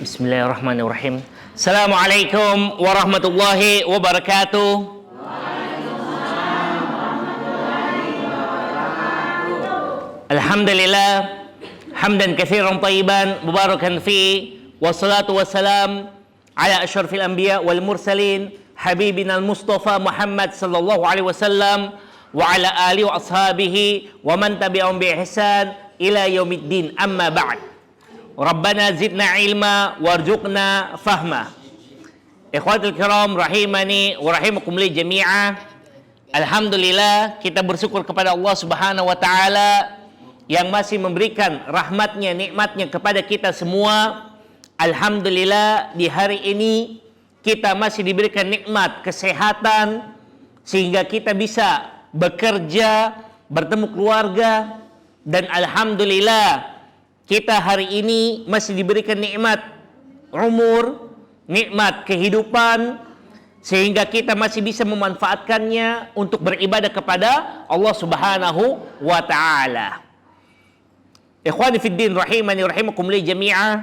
Bismillahirrahmanirrahim. Assalamualaikum warahmatullahi wabarakatuh. Alhamdulillah hamdan katsiran thayyiban mubarakan fi wassalatu wassalam ala asyrafil anbiya wal mursalin habibina al mustafa Muhammad sallallahu alaihi wasallam wa ala alihi wa ashabihi wa man tabi'ahum bi ihsan ila yaumiddin, amma ba'd. Rabbana zidna ilma warzuqna fahma. Ikhwatul kiram rahimani wa rahimakumullah jami'ah. Alhamdulillah kita bersyukur kepada Allah Subhanahu wa taala yang masih memberikan rahmatnya, nikmatnya kepada kita semua. Alhamdulillah di hari ini kita masih diberikan nikmat kesehatan sehingga kita bisa bekerja, bertemu keluarga, dan alhamdulillah kita hari ini masih diberikan nikmat umur, nikmat kehidupan, sehingga kita masih bisa memanfaatkannya untuk beribadah kepada Allah Subhanahu wa taala. Ikhwani fiddin rahimani rahimakumullah jami'ah,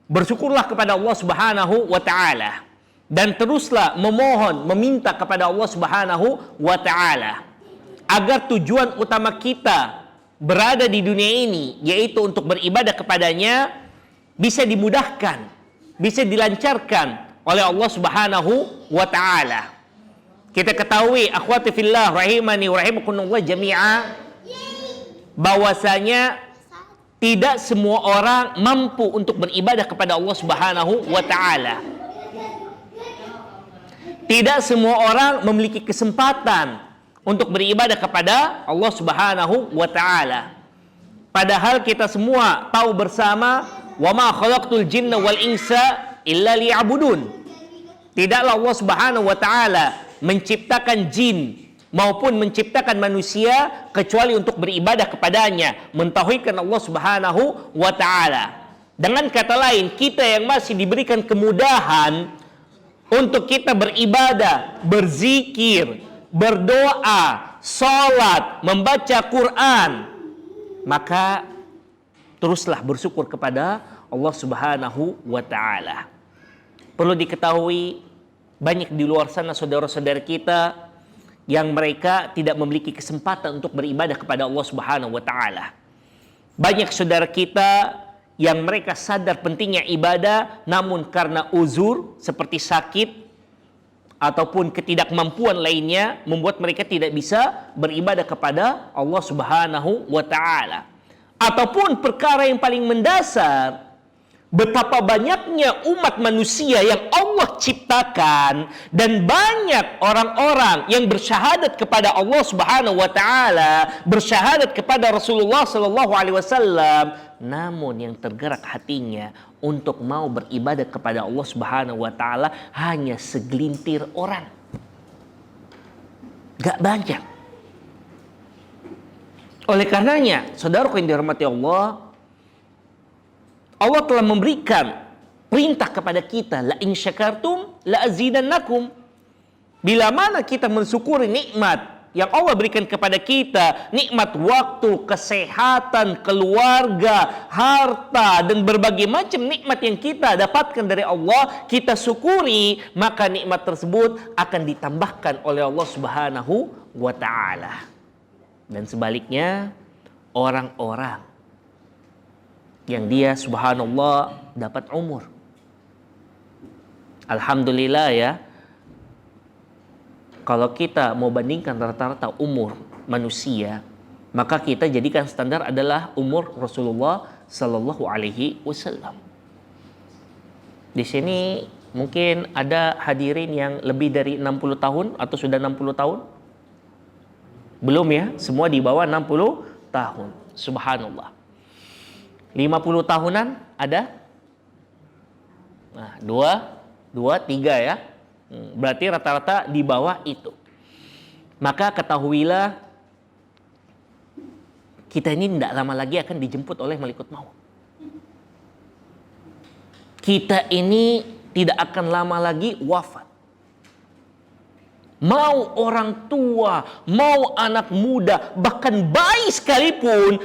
bersyukurlah kepada Allah Subhanahu wa taala dan teruslah memohon, meminta kepada Allah Subhanahu wa taala agar tujuan utama kita berada di dunia ini, yaitu untuk beribadah kepadanya, bisa dimudahkan, bisa dilancarkan oleh Allah Subhanahu wa taala. Kita ketahui akhwati fillah rahimani wa rahimakumullah jami'ah, bahwasanya tidak semua orang mampu untuk beribadah kepada Allah Subhanahu wa taala. Tidak semua orang memiliki kesempatan untuk beribadah kepada Allah Subhanahu wa taala. Padahal kita semua tahu bersama, wa ma khalaqtul jinna wal insa illa liya'budun. Tidaklah Allah Subhanahu wa taala menciptakan jin maupun menciptakan manusia kecuali untuk beribadah kepadanya, mentauhidkan Allah Subhanahu wa taala. Dengan kata lain, kita yang masih diberikan kemudahan untuk kita beribadah, berzikir, berdoa, salat, membaca Quran, maka teruslah bersyukur kepada Allah Subhanahu wa taala. Perlu diketahui, banyak di luar sana saudara-saudara kita yang mereka tidak memiliki kesempatan untuk beribadah kepada Allah Subhanahu wa taala. Banyak saudara kita yang mereka sadar pentingnya ibadah, namun karena uzur seperti sakit ataupun ketidakmampuan lainnya membuat mereka tidak bisa beribadah kepada Allah Subhanahu wa taala. Ataupun perkara yang paling mendasar, betapa banyaknya umat manusia yang Allah ciptakan dan banyak orang-orang yang bersyahadat kepada Allah Subhanahu wa taala, bersyahadat kepada Rasulullah sallallahu alaihi wasallam, namun yang tergerak hatinya untuk mau beribadah kepada Allah Subhanahu wa taala hanya segelintir orang. Gak banyak. Oleh karenanya, saudaraku yang dirahmati Allah, Allah telah memberikan perintah kepada kita, la in syakartum la azidannakum. Bila mana kita mensyukuri nikmat yang Allah berikan kepada kita, nikmat waktu, kesehatan, keluarga, harta, dan berbagai macam nikmat yang kita dapatkan dari Allah, kita syukuri, maka nikmat tersebut akan ditambahkan oleh Allah Subhanahu wa taala. Dan sebaliknya, orang-orang yang dia subhanallah dapat umur, alhamdulillah ya, kalau kita mau bandingkan rata-rata umur manusia, maka kita jadikan standar adalah umur Rasulullah Sallallahu Alaihi Wasallam. Di sini mungkin ada hadirin yang lebih dari 60 tahun atau sudah 60 tahun? Belum ya, semua di bawah 60 tahun. Subhanallah. 50 tahunan ada? Nah, 2, 3 ya. Berarti rata-rata di bawah itu. Maka ketahuilah, kita ini tidak lama lagi akan dijemput oleh malaikat maut. Kita ini tidak akan lama lagi wafat. Mau orang tua, mau anak muda, bahkan bayi sekalipun,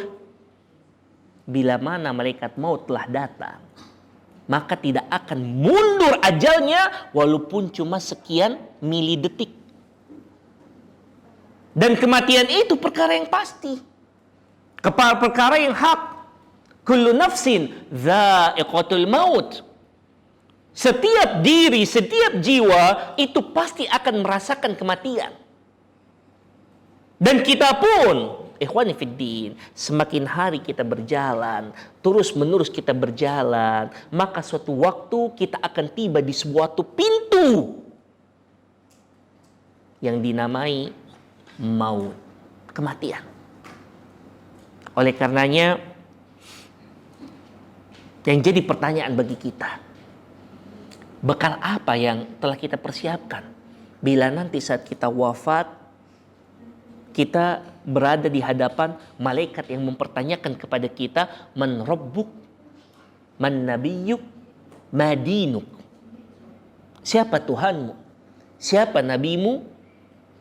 bila mana malaikat maut telah datang, maka tidak akan mundur ajalnya walaupun cuma sekian milidetik. Dan kematian itu perkara yang pasti, perkara yang hak. Kullu nafsin dha'iqatul maut. Setiap diri, setiap jiwa itu pasti akan merasakan kematian. Dan kita pun, ikhwani fiddin, semakin hari kita berjalan, terus menerus kita berjalan, maka suatu waktu kita akan tiba di sebuah pintu yang dinamai maut, kematian. Oleh karenanya, yang jadi pertanyaan bagi kita, bekal apa yang telah kita persiapkan bila nanti saat kita wafat, kita berada di hadapan malaikat yang mempertanyakan kepada kita, man rabbuk, man nabiyyuk, ma dinuk. Siapa Tuhanmu? Siapa nabimu?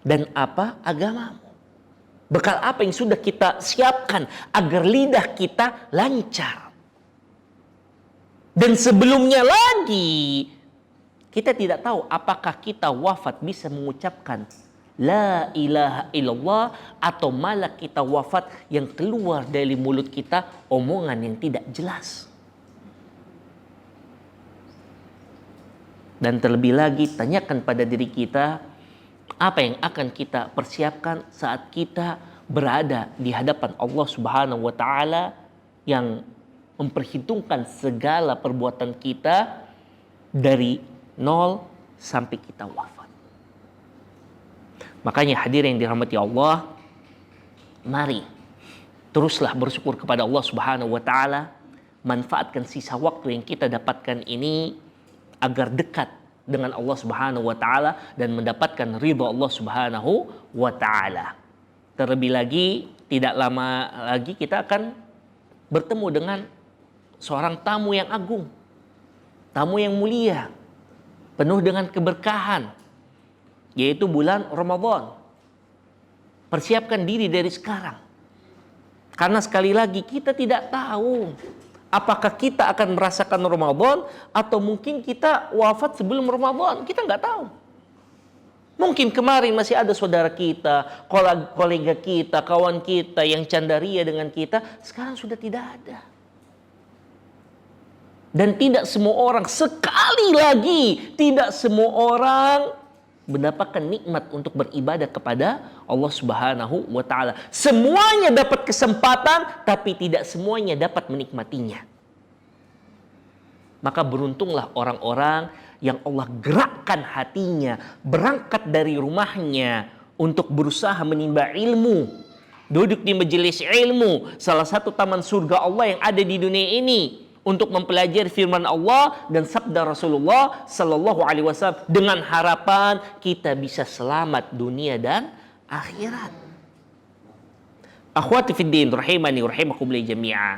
Dan apa agamamu? Bekal apa yang sudah kita siapkan agar lidah kita lancar? Dan sebelumnya lagi, kita tidak tahu apakah kita wafat bisa mengucapkan La ilaha illallah, atau malah kita wafat yang keluar dari mulut kita omongan yang tidak jelas. Dan terlebih lagi, tanyakan pada diri kita, apa yang akan kita persiapkan saat kita berada di hadapan Allah Subhanahu wa taala yang memperhitungkan segala perbuatan kita dari nol sampai kita wafat. Makanya hadirin yang dirahmati Allah, mari teruslah bersyukur kepada Allah Subhanahu wa taala, manfaatkan sisa waktu yang kita dapatkan ini agar dekat dengan Allah Subhanahu wa taala dan mendapatkan ridha Allah Subhanahu wa taala. Terlebih lagi, tidak lama lagi kita akan bertemu dengan seorang tamu yang agung, tamu yang mulia, penuh dengan keberkahan, yaitu bulan Ramadan. Persiapkan diri dari sekarang. Karena sekali lagi kita tidak tahu apakah kita akan merasakan Ramadan atau mungkin kita wafat sebelum Ramadan. Kita nggak tahu. Mungkin kemarin masih ada saudara kita, kolega kita, kawan kita yang candaria dengan kita, sekarang sudah tidak ada. Dan tidak semua orang, sekali lagi, tidak semua orang mendapatkan nikmat untuk beribadah kepada Allah Subhanahu wa taala. Semuanya dapat kesempatan, tapi tidak semuanya dapat menikmatinya. Maka beruntunglah orang-orang yang Allah gerakkan hatinya, berangkat dari rumahnya untuk berusaha menimba ilmu, duduk di majelis ilmu, salah satu taman surga Allah yang ada di dunia ini, untuk mempelajari firman Allah dan sabda Rasulullah sallallahu alaihi wasallam dengan harapan kita bisa selamat dunia dan akhirat. Akhwati fiddin rahimani rahimakumullah jami'ah.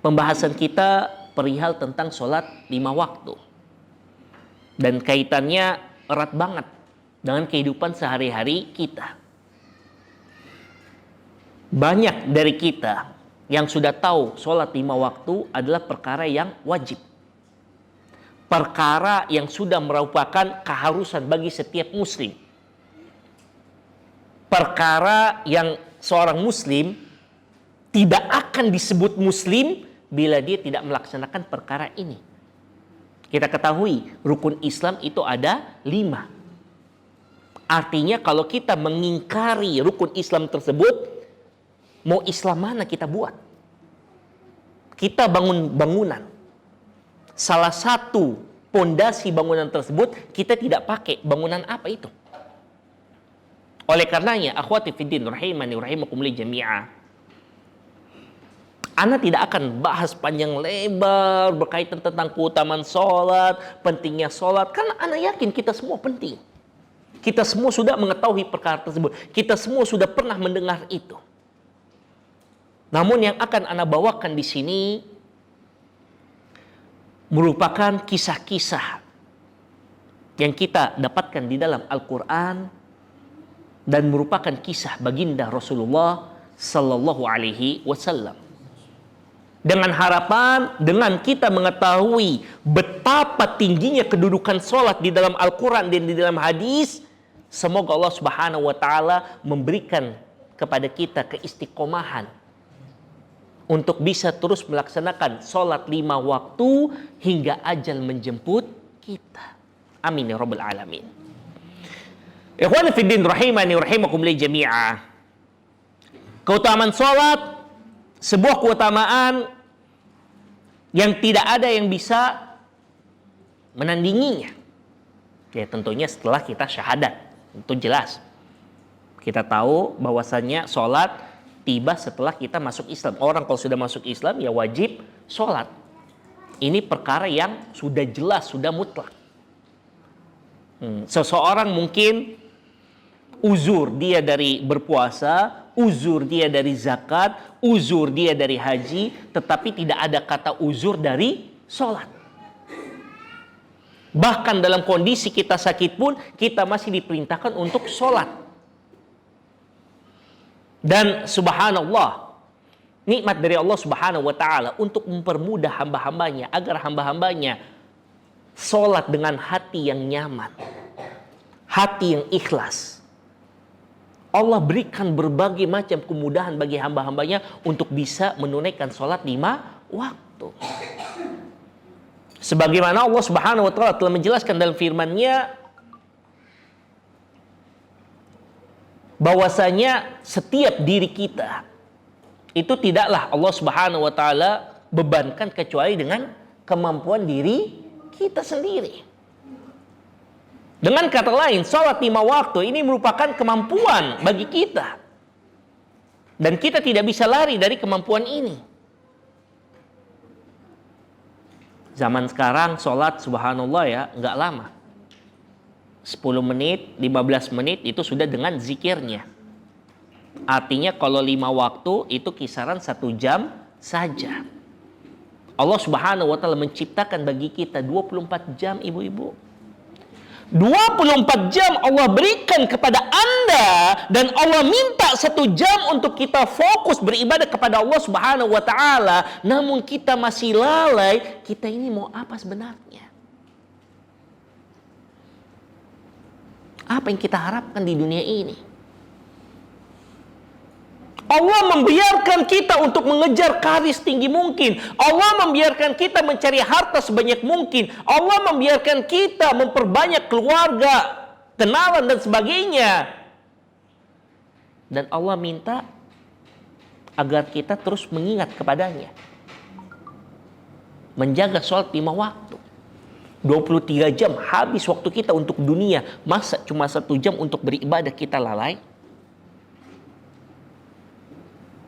Pembahasan kita perihal tentang sholat 5 waktu. Dan kaitannya erat banget dengan kehidupan sehari-hari kita. Banyak dari kita yang sudah tahu sholat 5 waktu adalah perkara yang wajib. Perkara yang sudah merupakan keharusan bagi setiap muslim. Perkara yang seorang muslim tidak akan disebut muslim bila dia tidak melaksanakan perkara ini. Kita ketahui rukun Islam itu ada 5. Artinya kalau kita mengingkari rukun Islam tersebut, mau Islam mana kita buat? Kita bangun bangunan. Salah satu pondasi bangunan tersebut kita tidak pakai, bangunan apa itu? Oleh karenanya, akhwati fiddin rahimani rahimakumullah jami'ah, Ana tidak akan bahas panjang lebar berkaitan tentang keutamaan sholat, pentingnya sholat, karena Ana yakin kita semua penting. Kita semua sudah mengetahui perkara tersebut. Kita semua sudah pernah mendengar itu. Namun yang akan Ana bawakan di sini merupakan kisah-kisah yang kita dapatkan di dalam Al-Quran dan merupakan kisah baginda Rasulullah Sallallahu Alaihi Wasallam. Dengan harapan, dengan kita mengetahui betapa tingginya kedudukan sholat di dalam Al-Quran dan di dalam hadis, semoga Allah Subhanahu wa Ta'ala memberikan kepada kita keistiqomahan untuk bisa terus melaksanakan sholat 5 waktu hingga ajal menjemput kita. Amin ya rabbal alamin. Ikhwani fiddin rahimani rahimakumullah jami'ah. Keutamaan sholat, sebuah keutamaan yang tidak ada yang bisa menandinginya. Ya tentunya setelah kita syahadat, itu jelas. Kita tahu bahwasannya sholat tiba setelah kita masuk Islam. Orang kalau sudah masuk Islam ya wajib sholat. Ini perkara yang sudah jelas, sudah mutlak. Seseorang mungkin uzur dia dari berpuasa, uzur dia dari zakat, uzur dia dari haji, tetapi tidak ada kata uzur dari sholat. Bahkan dalam kondisi kita sakit pun, kita masih diperintahkan untuk sholat. Dan subhanallah, nikmat dari Allah Subhanahu wa Ta'ala untuk mempermudah hamba-hambanya, agar hamba-hambanya sholat dengan hati yang nyaman, hati yang ikhlas. Allah berikan berbagai macam kemudahan bagi hamba-hambanya untuk bisa menunaikan sholat 5 waktu. Sebagaimana Allah Subhanahu wa Ta'ala telah menjelaskan dalam firman-Nya bahwasanya setiap diri kita itu tidaklah Allah Subhanahu wa Ta'ala bebankan kecuali dengan kemampuan diri kita sendiri. Dengan kata lain, sholat 5 waktu ini merupakan kemampuan bagi kita. Dan kita tidak bisa lari dari kemampuan ini. Zaman sekarang sholat subhanallah ya, nggak lama. 10 menit, 15 menit itu sudah dengan zikirnya. Artinya kalau 5 waktu itu kisaran 1 jam saja. Allah Subhanahu wa Ta'ala menciptakan bagi kita 24 jam ibu-ibu. 24 jam Allah berikan kepada Anda dan Allah minta 1 jam untuk kita fokus beribadah kepada Allah Subhanahu wa Ta'ala. Namun kita masih lalai, kita ini mau apa sebenarnya? Apa yang kita harapkan di dunia ini? Allah membiarkan kita untuk mengejar karir setinggi mungkin. Allah membiarkan kita mencari harta sebanyak mungkin. Allah membiarkan kita memperbanyak keluarga, kenalan dan sebagainya. Dan Allah minta agar kita terus mengingat kepadanya. Menjaga sholat 5 waktu. 23 jam habis waktu kita untuk dunia. Masa cuma 1 jam untuk beribadah kita lalai?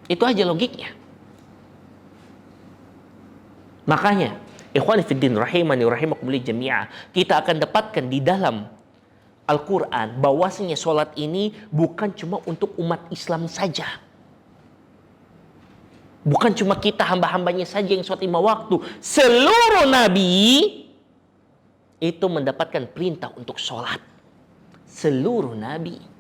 Itu aja logiknya. Makanya, ikhwani fiddin rahimani rahimakumullah jami'ah, kita akan dapatkan di dalam Al-Quran bahwasanya sholat ini bukan cuma untuk umat Islam saja. Bukan cuma kita hamba-hambanya saja yang sholat 5 waktu. Seluruh nabi itu mendapatkan perintah untuk sholat. Seluruh nabi.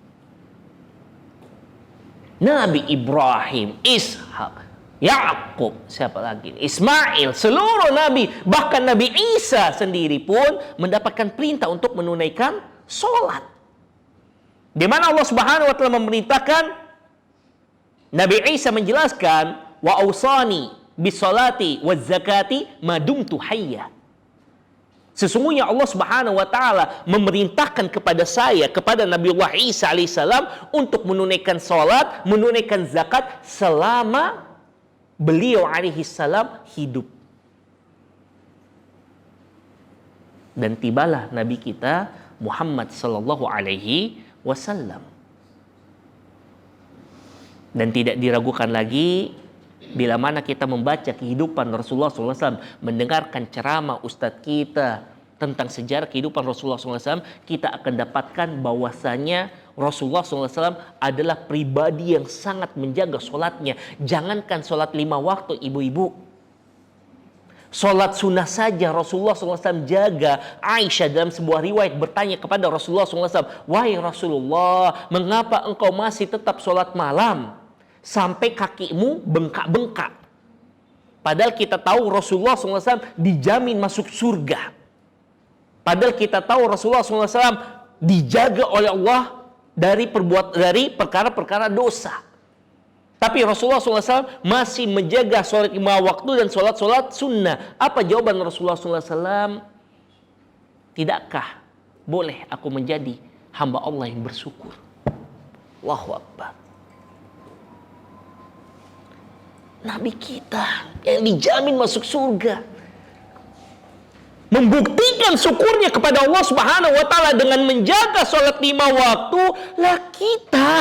Nabi Ibrahim, Ishak, Yakub, siapa lagi? Ismail, seluruh nabi, bahkan Nabi Isa sendiri pun mendapatkan perintah untuk menunaikan sholat. Di mana Allah Subhanahu wa Ta'ala memerintahkan, Nabi Isa menjelaskan, wa ausani bisolati wa zakati madumtu hayya. Sesungguhnya Allah Subhanahu wa Ta'ala memerintahkan kepada saya, kepada Nabiullah Isa alaihissalam untuk menunaikan salat, menunaikan zakat selama beliau alaihissalam hidup. Dan tibalah Nabi kita Muhammad sallallahu alaihi wasallam. Dan tidak diragukan lagi bila mana kita membaca kehidupan Rasulullah SAW, mendengarkan ceramah ustadz kita tentang sejarah kehidupan Rasulullah SAW, kita akan dapatkan bahwasanya Rasulullah SAW adalah pribadi yang sangat menjaga sholatnya. Jangankan sholat 5 waktu ibu-ibu, sholat sunnah saja Rasulullah SAW jaga. Aisyah dalam sebuah riwayat bertanya kepada Rasulullah SAW, wahai Rasulullah, mengapa engkau masih tetap sholat malam sampai kakimu bengkak-bengkak? Padahal kita tahu Rasulullah SAW dijamin masuk surga. Padahal kita tahu Rasulullah SAW dijaga oleh Allah dari perkara-perkara dosa. Tapi Rasulullah SAW masih menjaga sholat 5 waktu dan sholat sunnah. Apa jawaban Rasulullah SAW? Tidakkah boleh aku menjadi hamba Allah yang bersyukur? Allahu Akbar. Nabi kita yang dijamin masuk surga membuktikan syukurnya kepada Allah Subhanahu wa taala dengan menjaga sholat 5 waktu. Lah kita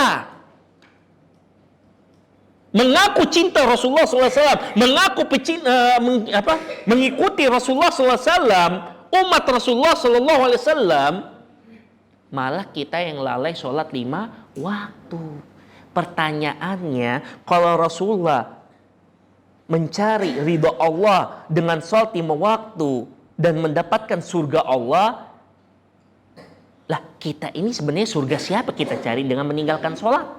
mengaku cinta Rasulullah SAW, mengaku mengikuti Rasulullah SAW, umat Rasulullah SAW, malah kita yang lalai sholat 5 waktu. Pertanyaannya, kalau Rasulullah mencari ridha Allah dengan sholat 5 waktu dan mendapatkan surga Allah, lah kita ini sebenarnya surga siapa kita cari dengan meninggalkan sholat?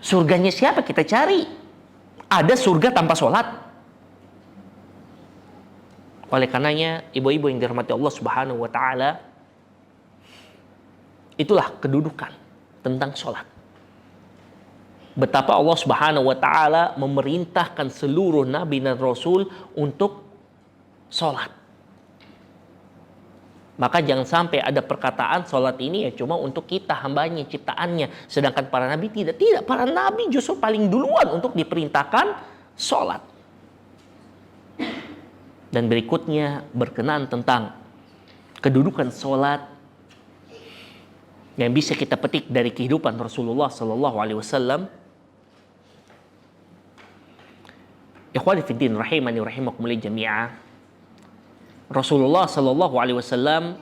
Surganya siapa kita cari? Ada surga tanpa sholat? Oleh karenanya, ibu-ibu yang dirahmati Allah Subhanahu wa taala, itulah kedudukan tentang sholat. Betapa Allah Subhanahu wa taala memerintahkan seluruh nabi dan rasul untuk sholat. Maka jangan sampai ada perkataan sholat ini ya cuma untuk kita, hambanya, ciptaannya. Sedangkan para nabi tidak. Tidak, para nabi justru paling duluan untuk diperintahkan sholat. Dan berikutnya berkenaan tentang kedudukan sholat yang bisa kita petik dari kehidupan Rasulullah Sallallahu Alaihi Wasallam. Ikhwani fiddin rahimani rahimakumullah jami'ah. Rasulullah Sallallahu Alaihi Wasallam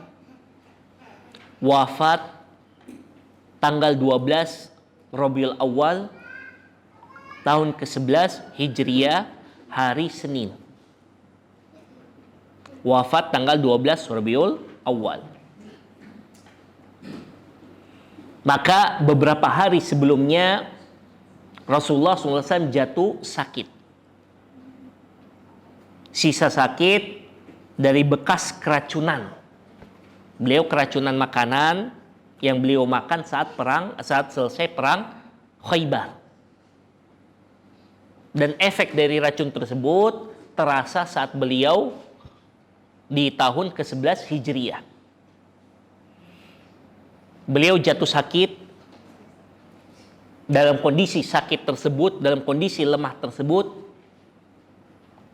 wafat tanggal 12 Rabiul Awal tahun ke-11 Hijriah, hari Senin. Wafat tanggal 12 Rabiul Awal. Maka beberapa hari sebelumnya Rasulullah SAW jatuh sakit. Sisa sakit dari bekas keracunan. Beliau keracunan makanan yang beliau makan saat selesai perang Khaybar. Dan efek dari racun tersebut terasa saat beliau di tahun ke-11 Hijriah. Beliau jatuh sakit. Dalam kondisi sakit tersebut, dalam kondisi lemah tersebut,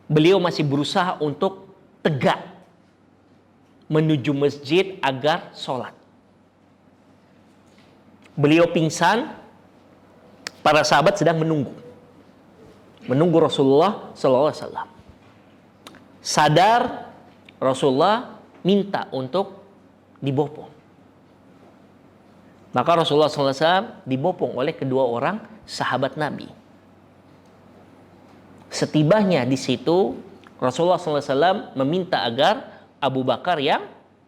beliau masih berusaha untuk tegak menuju masjid agar sholat. Beliau pingsan, para sahabat sedang menunggu Rasulullah SAW. Sadar, Rasulullah minta untuk dibopong. Maka Rasulullah SAW dibopong oleh kedua orang sahabat Nabi. Setibanya di situ, Rasulullah SAW meminta agar Abu Bakar yang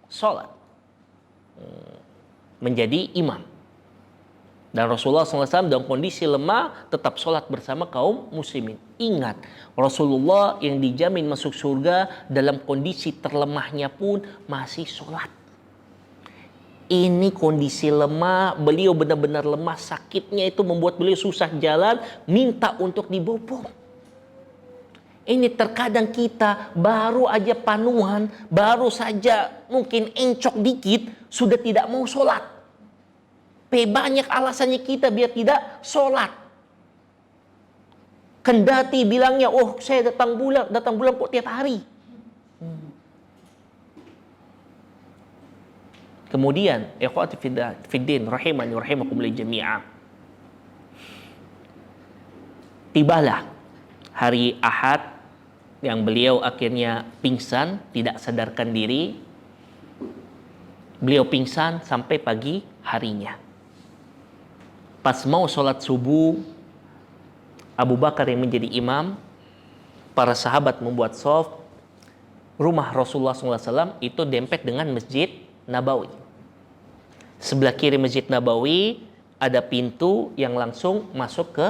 sholat menjadi imam. Dan Rasulullah SAW dalam kondisi lemah tetap sholat bersama kaum muslimin. Ingat, Rasulullah yang dijamin masuk surga dalam kondisi terlemahnya pun masih sholat. Ini kondisi lemah, beliau benar-benar lemah, sakitnya itu membuat beliau susah jalan, minta untuk dibopong. Ini terkadang kita baru aja panuan, baru saja mungkin encok dikit, sudah tidak mau sholat. Banyak alasannya kita biar tidak sholat. Kendati bilangnya, oh saya datang bulan kok tiap hari. Kemudian, ikhwati fiddin rahimani rahimakumullah jami'ah. Tibalah hari Ahad yang beliau akhirnya pingsan, tidak sadarkan diri. Beliau pingsan sampai pagi harinya. Pas mau sholat subuh, Abu Bakar yang menjadi imam, para sahabat membuat shaf. Rumah Rasulullah SAW itu dempet dengan Masjid Nabawi. Sebelah kiri Masjid Nabawi ada pintu yang langsung masuk ke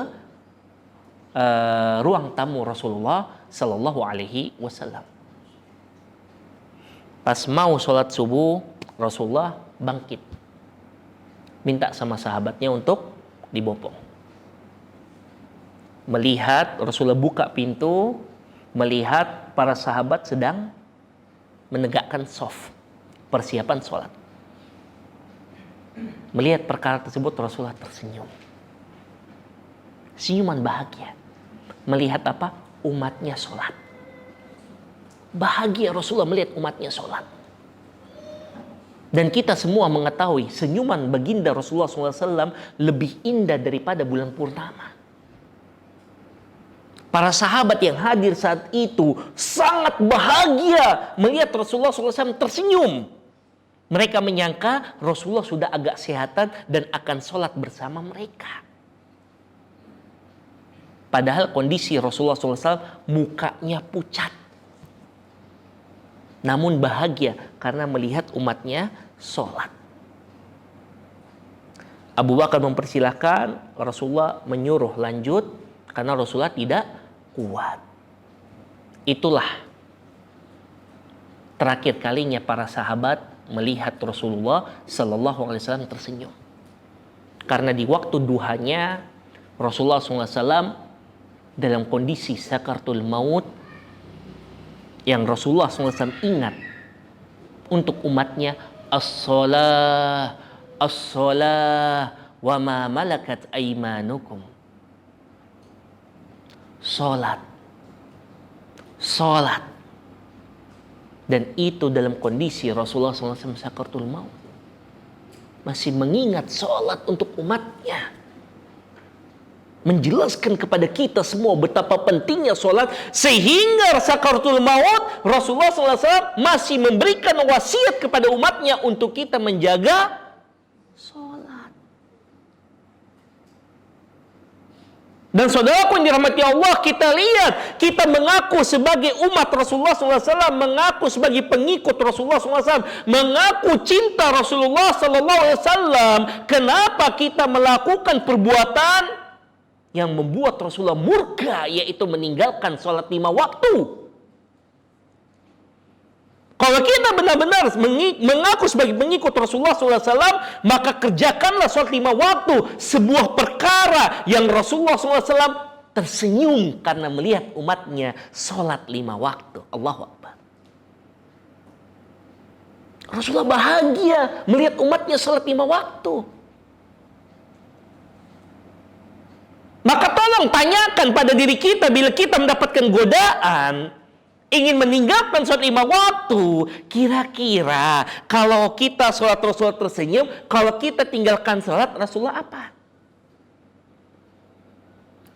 ruang tamu Rasulullah Sallallahu Alaihi Wasallam. Pas mau sholat subuh, Rasulullah bangkit, minta sama sahabatnya untuk dibopong. Melihat Rasulullah buka pintu, melihat para sahabat sedang menegakkan shaf, persiapan sholat. Melihat perkara tersebut, Rasulullah tersenyum. Senyuman bahagia. Melihat apa? Umatnya sholat. Bahagia Rasulullah melihat umatnya sholat. Dan kita semua mengetahui senyuman baginda Rasulullah SAW lebih indah daripada bulan purnama. Para sahabat yang hadir saat itu sangat bahagia melihat Rasulullah SAW tersenyum. Mereka menyangka Rasulullah sudah agak sehatan dan akan sholat bersama mereka. Padahal kondisi Rasulullah SAW mukanya pucat. Namun bahagia karena melihat umatnya sholat. Abu Bakar mempersilahkan, Rasulullah menyuruh lanjut karena Rasulullah tidak kuat. Itulah terakhir kalinya para sahabat melihat Rasulullah Sallallahu Alaihi Wasallam tersenyum. Karena di waktu duhanya Rasulullah SAW dalam kondisi sakaratul maut, yang Rasulullah SAW ingat untuk umatnya, as-salah, as-salah, wa ma malakat aimanukum. Salat, salat. Dan itu dalam kondisi Rasulullah SAW sakaratul maut, masih mengingat salat untuk umatnya. Menjelaskan kepada kita semua betapa pentingnya sholat, sehingga sakaratul maut Rasulullah SAW masih memberikan wasiat kepada umatnya untuk kita menjaga sholat. Dan saudaraku yang dirahmati Allah, kita lihat, kita mengaku sebagai umat Rasulullah SAW, mengaku sebagai pengikut Rasulullah SAW, mengaku cinta Rasulullah SAW. Kenapa kita melakukan perbuatan yang membuat Rasulullah murka, yaitu meninggalkan sholat 5 waktu? Kalau kita benar-benar mengaku sebagai pengikut Rasulullah SAW, maka kerjakanlah sholat 5 waktu. Sebuah perkara yang Rasulullah SAW tersenyum karena melihat umatnya sholat 5 waktu. Allahu Akbar. Rasulullah bahagia melihat umatnya sholat 5 waktu. Maka tolong tanyakan pada diri kita, bila kita mendapatkan godaan ingin meninggalkan sholat 5 waktu, kira-kira kalau kita sholat Rasulullah tersenyum, kalau kita tinggalkan sholat Rasulullah apa?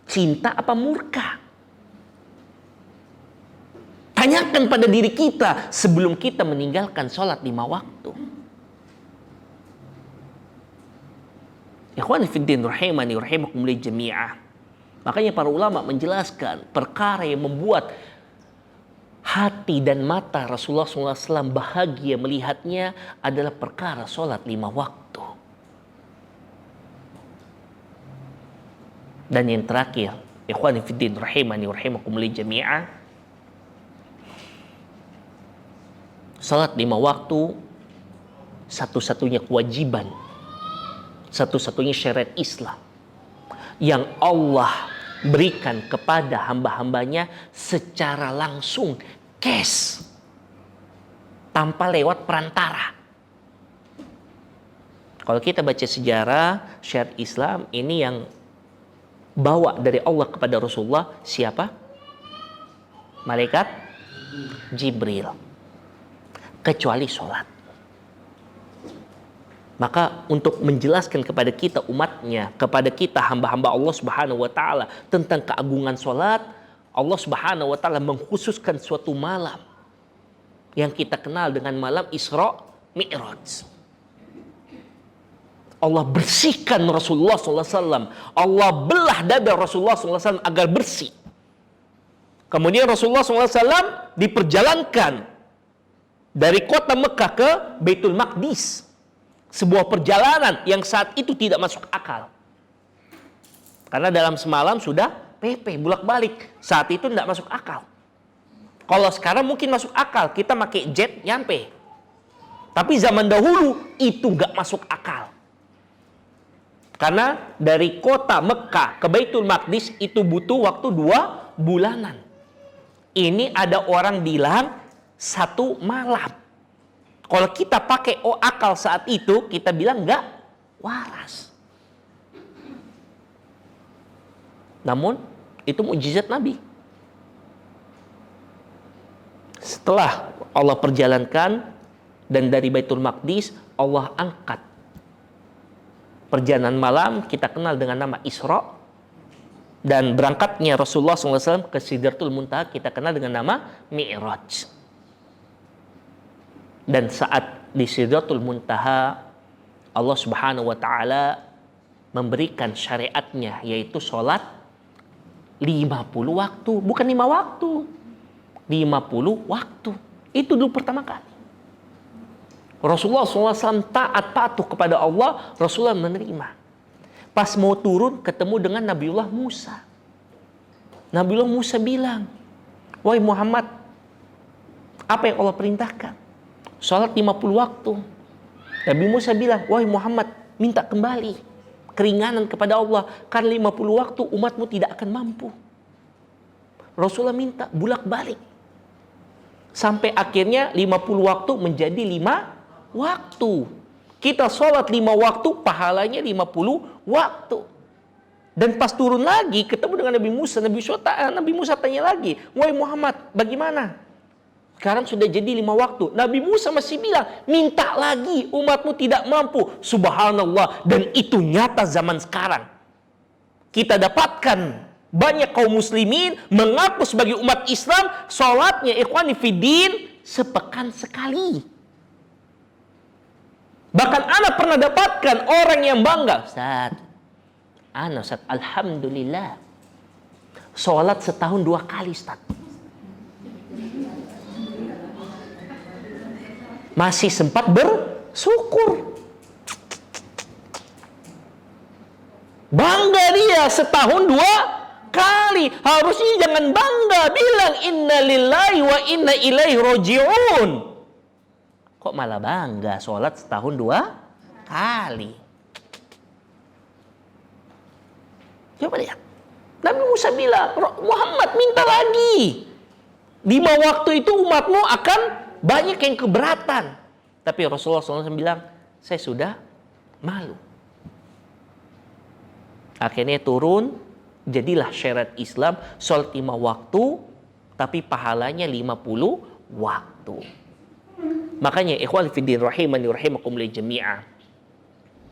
Cinta apa murka? Tanyakan pada diri kita sebelum kita meninggalkan sholat 5 waktu. Ikhwani fiddin rahimani rahimakumullah jami'ah. Makanya para ulama menjelaskan perkara yang membuat hati dan mata Rasulullah SAW bahagia melihatnya adalah perkara sholat 5 waktu. Dan yang terakhir, ikhwani fiddin rahimani rahimakumullah jami'ah, sholat 5 waktu satu-satunya kewajiban, satu-satunya syariat Islam yang Allah berikan kepada hamba-hambanya secara langsung, cash, tanpa lewat perantara. Kalau kita baca sejarah syariat Islam ini, yang bawa dari Allah kepada Rasulullah siapa? Malaikat Jibril. Kecuali sholat. Maka untuk menjelaskan kepada kita umatnya, kepada kita hamba-hamba Allah Subhanahu wa taala tentang keagungan salat, Allah Subhanahu wa taala mengkhususkan suatu malam yang kita kenal dengan malam Isra Mi'raj. Allah bersihkan Rasulullah SAW. Allah belah dada Rasulullah SAW agar bersih. Kemudian Rasulullah SAW diperjalankan dari kota Mekah ke Baitul Maqdis. Sebuah perjalanan yang saat itu tidak masuk akal. Karena dalam semalam sudah PP, bolak-balik. Saat itu tidak masuk akal. Kalau sekarang mungkin masuk akal, kita pakai jet nyampe. Tapi zaman dahulu itu nggak masuk akal. Karena dari kota Mekah ke Baitul Maqdis itu butuh waktu 2 bulanan. Ini ada orang bilang 1 malam. Kalau kita pakai akal saat itu, kita bilang nggak waras. Namun itu mukjizat Nabi. Setelah Allah perjalankan dan dari Baitul Maqdis Allah angkat. Perjalanan malam kita kenal dengan nama Isra, dan berangkatnya Rasulullah SAW ke Sidratul Muntaha kita kenal dengan nama Mi'raj. Dan saat di Sidratul Muntaha Allah Subhanahu wa taala memberikan syariatnya, yaitu sholat 50 waktu, bukan 5 waktu. 50 waktu. Itu dulu pertama kali. Rasulullah SAW taat patuh kepada Allah, Rasulullah menerima. Pas mau turun ketemu dengan Nabiullah Musa. Nabiullah Musa bilang, "Wahai Muhammad, apa yang Allah perintahkan? Salat 50 waktu." Nabi Musa bilang, "Wahai Muhammad, minta kembali keringanan kepada Allah, karena 50 waktu umatmu tidak akan mampu." Rasulullah minta bulak-balik. Sampai akhirnya 50 waktu menjadi 5 waktu. Kita sholat 5 waktu, pahalanya 50 waktu. Dan pas turun lagi, ketemu dengan Nabi Musa. Nabi Musa tanya lagi, "Wahai Muhammad, bagaimana? Sekarang sudah jadi 5 waktu." Nabi Musa masih bilang, "Minta lagi, umatmu tidak mampu." Subhanallah. Dan itu nyata zaman sekarang. Kita dapatkan banyak kaum muslimin mengaku sebagai umat Islam, sholatnya ikhwani fiddin sepekan sekali. Bahkan anak pernah dapatkan orang yang bangga, Ustaz, alhamdulillah, sholat setahun 2 kali, Ustaz. Masih sempat bersyukur. Bangga dia setahun 2 kali. Harusnya jangan bangga, bilang inna lillahi wa inna ilaihi roji'un. Kok malah bangga sholat setahun 2 kali? Coba lihat. Nabi Musa bilang, "Muhammad, minta lagi. 5 waktu itu umatmu akan banyak yang keberatan." Tapi Rasulullah SAW bilang, "Saya sudah malu." Akhirnya turun, jadilah syariat Islam, sholat 5 waktu, tapi pahalanya 50 waktu. Makanya ikhwan fiddin rahimani rahimakumullah jami'ah,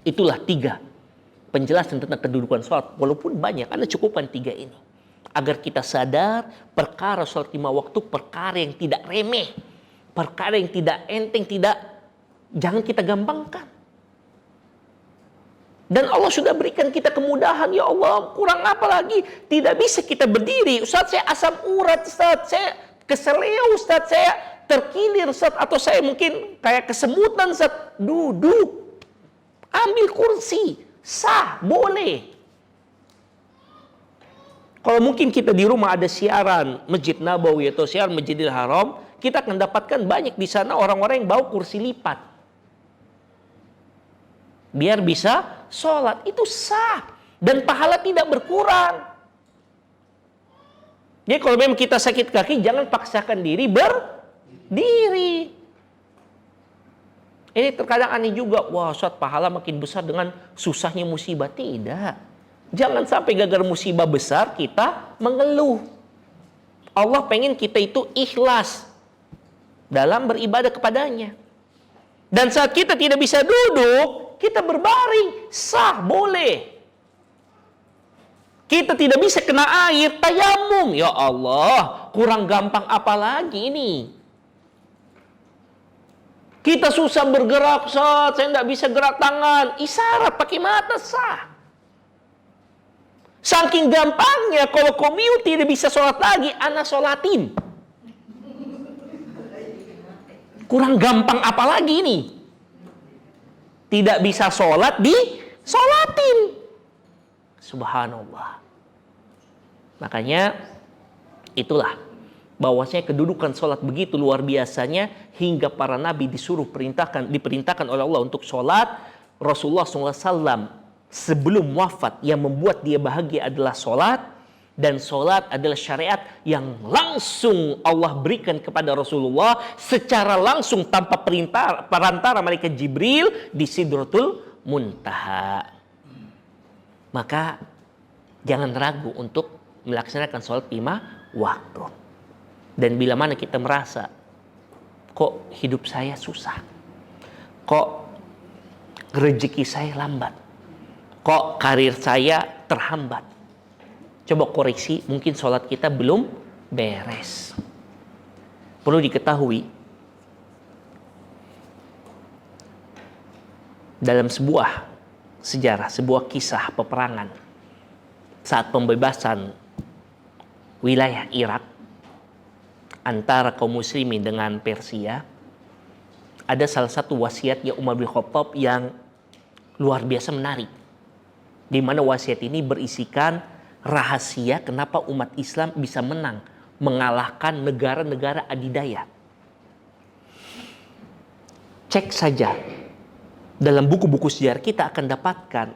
itulah 3 penjelasan tentang kedudukan sholat. Walaupun banyak, Anda cukupkan 3 ini agar kita sadar perkara sholat 5 waktu perkara yang tidak remeh, perkara yang tidak enteng, jangan kita gampangkan. Dan Allah sudah berikan kita kemudahan. Ya Allah, kurang apa lagi? Tidak bisa kita berdiri. Ustaz, saya asam urat, Ustaz, saya keseleo, Ustaz, saya terkilir, Ustaz, atau saya mungkin kayak kesemutan, Ustaz. Duduk, ambil kursi, sah, boleh. Kalau mungkin kita di rumah ada siaran Masjid Nabawi atau siaran Masjidil Haram, kita akan dapatkan banyak di sana orang-orang yang bawa kursi lipat biar bisa sholat. Itu sah dan pahala tidak berkurang. Jadi kalau memang kita sakit kaki, jangan paksakan diri berdiri. Ini terkadang aneh juga. Wah, Ustaz, pahala makin besar dengan susahnya musibah. Tidak. Jangan sampai gara-gara musibah besar kita mengeluh. Allah pengen kita itu ikhlas dalam beribadah kepadanya. Dan saat kita tidak bisa duduk, kita berbaring, sah, boleh. Kita tidak bisa kena air, tayamum. Ya Allah, kurang gampang apa lagi ini? Kita susah bergerak, Ustaz, saya tidak bisa gerak tangan. Isyarat pakai mata, sah. Saking gampangnya, kalau commute tidak bisa sholat lagi, ana sholatin. Kurang gampang apa lagi ini? Tidak bisa sholat, di sholatin. Subhanallah. Makanya itulah bahwasanya kedudukan sholat begitu luar biasanya hingga para nabi diperintahkan oleh Allah untuk sholat. Rasulullah SAW sebelum wafat yang membuat dia bahagia adalah sholat, dan sholat adalah syariat yang langsung Allah berikan kepada Rasulullah secara langsung tanpa perantara malaikat Jibril di Sidratul Muntaha. Maka jangan ragu untuk melaksanakan sholat 5 waktu. Dan bila mana kita merasa kok hidup saya susah, kok rezeki saya lambat, kok karir saya terhambat, coba koreksi, mungkin sholat kita belum beres. Perlu diketahui, dalam sebuah sejarah, sebuah kisah peperangan saat pembebasan wilayah Irak antara kaum muslimin dengan Persia, ada salah satu wasiatnya Umar bin Khattab yang luar biasa menarik, di mana wasiat ini berisikan rahasia kenapa umat Islam bisa menang mengalahkan negara-negara adidaya. Cek saja dalam buku-buku sejarah, kita akan dapatkan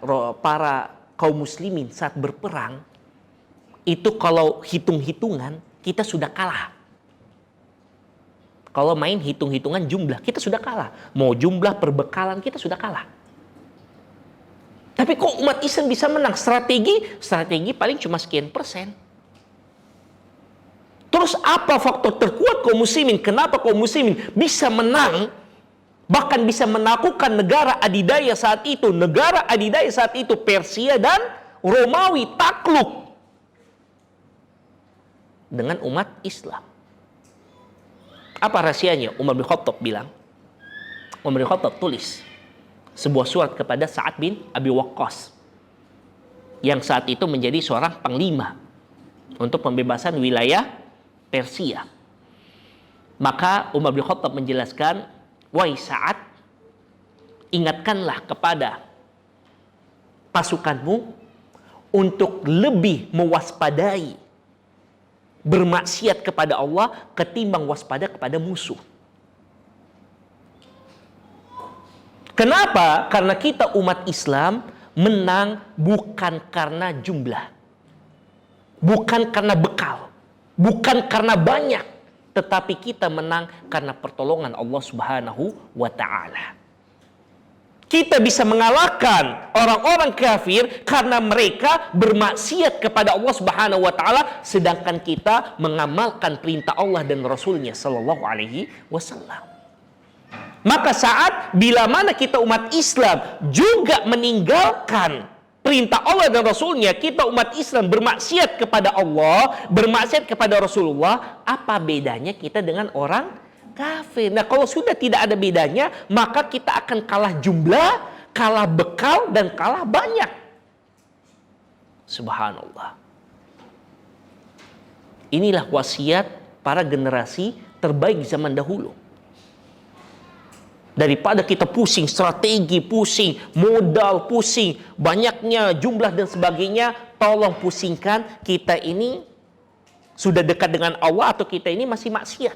para kaum muslimin saat berperang itu kalau hitung-hitungan kita sudah kalah. Kalau main hitung-hitungan jumlah, kita sudah kalah. Mau jumlah perbekalan, kita sudah kalah. Tapi kok umat Islam bisa menang? Strategi paling cuma sekian persen. Terus apa faktor terkuat kaum muslimin? Kenapa kaum muslimin bisa menang? Bahkan bisa menaklukkan negara adidaya saat itu. Negara adidaya saat itu Persia dan Romawi takluk dengan umat Islam. Apa rahasianya? Umar bin Khattab bilang, Umar bin Khattab tulis sebuah surat kepada Sa'ad bin Abi Waqqas yang saat itu menjadi seorang panglima untuk pembebasan wilayah Persia. Maka Umar bin Khattab menjelaskan, wahai Sa'ad, ingatkanlah kepada pasukanmu untuk lebih mewaspadai bermaksiat kepada Allah ketimbang waspada kepada musuh. Kenapa? Karena kita umat Islam menang bukan karena jumlah, bukan karena bekal, bukan karena banyak, tetapi kita menang karena pertolongan Allah Subhanahu wa Ta'ala. Kita bisa mengalahkan orang-orang kafir karena mereka bermaksiat kepada Allah Subhanahu wa Ta'ala, sedangkan kita mengamalkan perintah Allah dan Rasulnya Sallallahu Alaihi Wasallam. Maka saat bila mana kita umat Islam juga meninggalkan perintah Allah dan Rasulnya, kita umat Islam bermaksiat kepada Allah, bermaksiat kepada Rasulullah, apa bedanya kita dengan orang kafir? Nah, kalau sudah tidak ada bedanya, maka kita akan kalah jumlah, kalah bekal, dan kalah banyak. Subhanallah. Inilah wasiat para generasi terbaik zaman dahulu. Daripada kita pusing strategi, pusing modal, pusing banyaknya jumlah dan sebagainya, tolong pusingkan kita ini sudah dekat dengan Allah atau kita ini masih maksiat.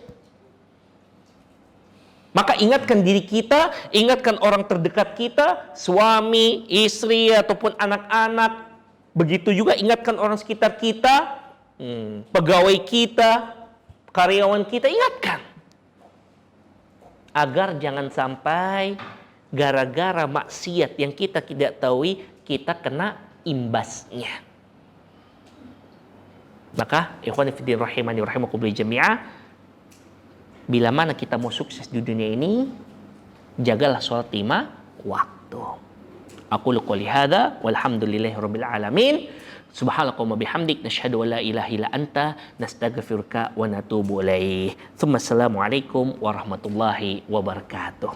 Maka ingatkan diri kita, ingatkan orang terdekat kita, suami, istri, ataupun anak-anak. Begitu juga ingatkan orang sekitar kita, pegawai kita, karyawan kita, ingatkan. Agar jangan sampai gara-gara maksiat yang kita tidak tahu, kita kena imbasnya. Maka, ikhwan fillah rahimani rahimakumullah jami'ah, bila mana kita mau sukses di dunia ini, jagalah sholat 5 waktu. Aku qouli hadza walhamdulillahirabbil alamin. Subhanakallahumma bihamdik nasyhadu an la ilaha illa anta nastaghfiruka wa natubu ilaik. Assalamualaikum warahmatullahi wabarakatuh.